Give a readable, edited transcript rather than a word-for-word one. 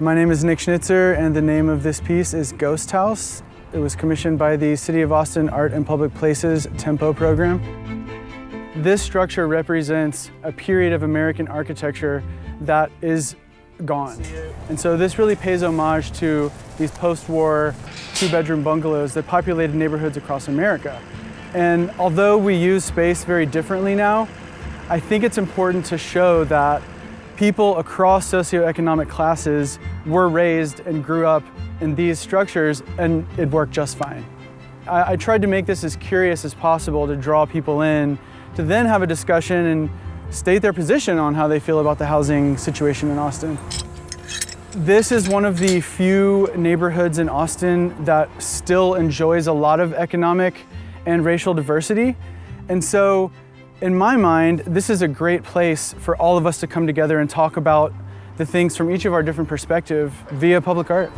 My name is Schnitzer, and the name of this piece is Ghost House. It was commissioned by the City of Austin Art and Public Places Tempo program. This structure represents a period of American architecture that is gone. And so this really pays homage to these post-war two-bedroom bungalows that populated neighborhoods across America. And although we use space very differently now, I think it's important to show that people across socioeconomic classes were raised and grew up in these structures, and it worked just fine. I tried to make this as curious as possible to draw people in, to then have a discussion and state their position on how they feel about the housing situation in Austin. This is one of the few neighborhoods in Austin that still enjoys a lot of economic and racial diversity. And so, in my mind, this is a great place for all of us to come together and talk about the things from each of our different perspectives via public art.